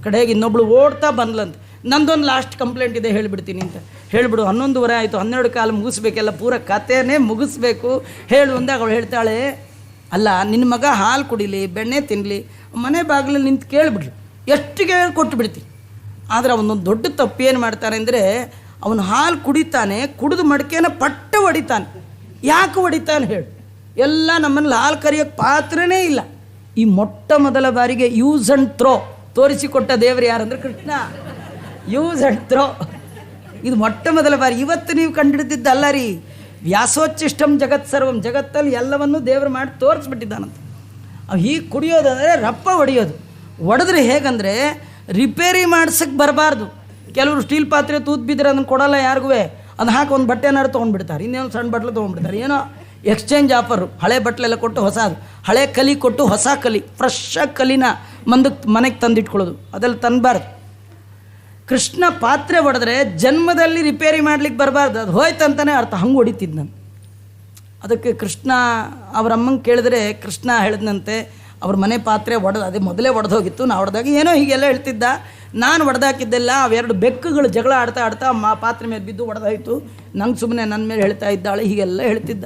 ಕಡೆಗೆ ಇನ್ನೊಬ್ಳು ಓಡ್ತಾ ಬಂದ್ಲಂತ. ನಂದೊಂದು ಲಾಸ್ಟ್ ಕಂಪ್ಲೇಂಟ್ ಇದೆ ಹೇಳಿಬಿಡ್ತೀನಿ ಅಂತ. ಹೇಳಿಬಿಡು, 11:30 ಆಯಿತು, 12 ಕಾಲ ಮುಗಿಸ್ಬೇಕೆಲ್ಲ, ಪೂರ ಕಥೆನೇ ಮುಗಿಸ್ಬೇಕು ಹೇಳು ಅಂದಾಗ ಅವಳು ಹೇಳ್ತಾಳೆ, ಅಲ್ಲ ನಿನ್ನ ಮಗ ಹಾಲು ಕುಡಿಲಿ, ಬೆಣ್ಣೆ ತಿನ್ನಲಿ, ಮನೆ ಬಾಗಿಲಲ್ಲಿ ನಿಂತು ಕೇಳಿಬಿಡ್ರಿ, ಎಷ್ಟು ಕೇಳಿ ಕೊಟ್ಟು ಬಿಡ್ತೀನಿ. ಆದರೆ ಅವನೊಂದು ದೊಡ್ಡ ತಪ್ಪು ಏನು ಮಾಡ್ತಾನೆ ಅಂದರೆ, ಅವನು ಹಾಲು ಕುಡಿತಾನೆ, ಕುಡಿದು ಮಡಿಕೆನ ಪಟ್ಟ ಹೊಡಿತಾನೆ. ಯಾಕೆ ಹೊಡಿತಾನೆ ಹೇಳು? ಎಲ್ಲ ನಮ್ಮಲ್ಲಿ ಹಾಲು ಕರಿಯೋಕ್ಕೆ ಪಾತ್ರನೇ ಇಲ್ಲ. ಈ ಮೊಟ್ಟ ಮೊದಲ ಬಾರಿಗೆ ಯೂಸ್ ಆ್ಯಂಡ್ ಥ್ರೋ ತೋರಿಸಿಕೊಟ್ಟ ದೇವರು ಯಾರಂದ್ರೆ ಕೃಷ್ಣ. ಯೂಸ್ ಆ್ಯಂಡ್ ಥ್ರೋ ಇದು ಮೊಟ್ಟ ಮೊದಲ ಬಾರಿ. ಇವತ್ತು ನೀವು ಕಂಡುಹಿಡಿದಿದ್ದಲ್ಲ ರೀ. ವ್ಯಾಸೋಚ್ಚಿಷ್ಟಂ ಜಗತ್ ಸರ್ವಂ, ಜಗತ್ತಲ್ಲಿ ಎಲ್ಲವನ್ನೂ ದೇವರು ಮಾಡಿ ತೋರಿಸ್ಬಿಟ್ಟಿದ್ದಾನಂತ. ಅವು ಹೀಗೆ ಕುಡಿಯೋದಂದರೆ ರಪ್ಪ ಹೊಡೆಯೋದು. ಹೊಡೆದ್ರೆ ಹೇಗಂದರೆ ರಿಪೇರಿ ಮಾಡ್ಸಕ್ಕೆ ಬರಬಾರ್ದು. ಕೆಲವರು ಸ್ಟೀಲ್ ಪಾತ್ರೆ ತೂತು ಬಿದ್ದರೆ ಅದನ್ನು ಕೊಡೋಲ್ಲ ಯಾರಿಗೂ, ಅದು ಹಾಕಿ ಒಂದು ಬಟ್ಟೆನಾರು ತೊಗೊಂಡ್ಬಿಡ್ತಾರೆ, ಇನ್ನೇನು ಸಣ್ಣ ಬಟ್ಲು ತೊಗೊಂಡ್ಬಿಡ್ತಾರೆ. ಏನೋ ಎಕ್ಸ್ಚೇಂಜ್ ಆಫರು, ಹಳೆ ಬಟ್ಲೆಲ್ಲ ಕೊಟ್ಟು ಹೊಸದು, ಹಳೆ ಕಲಿ ಕೊಟ್ಟು ಹೊಸ ಕಲಿ, ಫ್ರೆಶ್ಶಾಗಿ ಕಲಿನ ಮನೆಗೆ ತಂದಿಟ್ಕೊಳ್ಳೋದು, ಅದೆಲ್ಲ ತಂದಬಾರ್ದು. ಕೃಷ್ಣ ಪಾತ್ರೆ ಹೊಡೆದ್ರೆ ಜನ್ಮದಲ್ಲಿ ರಿಪೇರಿ ಮಾಡ್ಲಿಕ್ಕೆ ಬರಬಾರ್ದು, ಅದು ಹೋಯ್ತಂತಾನೆ ಅರ್ಥ. ಹಂಗೆ ಹೊಡಿತಿದ್ದು ನಾನು. ಅದಕ್ಕೆ ಕೃಷ್ಣ ಅವ್ರ ಅಮ್ಮಂಗೆ ಕೇಳಿದ್ರೆ ಕೃಷ್ಣ ಹೇಳಿದ್ನಂತೆ, ಅವ್ರ ಮನೆ ಪಾತ್ರೆ ಅದೇ ಮೊದಲೇ ಒಡೆದೋಗಿತ್ತು, ನಾ ಹೊಡೆದಾಗ ಏನೋ ಹೀಗೆಲ್ಲ ಹೇಳ್ತಿದ್ದ. ನಾನು ಹೊಡೆದಾಕಿದ್ದೆಲ್ಲ ಅವೆರಡು ಬೆಕ್ಕುಗಳು ಜಗಳ ಆಡ್ತಾ ಪಾತ್ರೆ ಮೇಲೆ ಬಿದ್ದು ಒಡೆದಾಯಿತು, ನಂಗೆ ಸುಮ್ಮನೆ ನನ್ನ ಮೇಲೆ ಹೇಳ್ತಾ ಇದ್ದಾಳೆ, ಹೀಗೆಲ್ಲ ಹೇಳ್ತಿದ್ದ.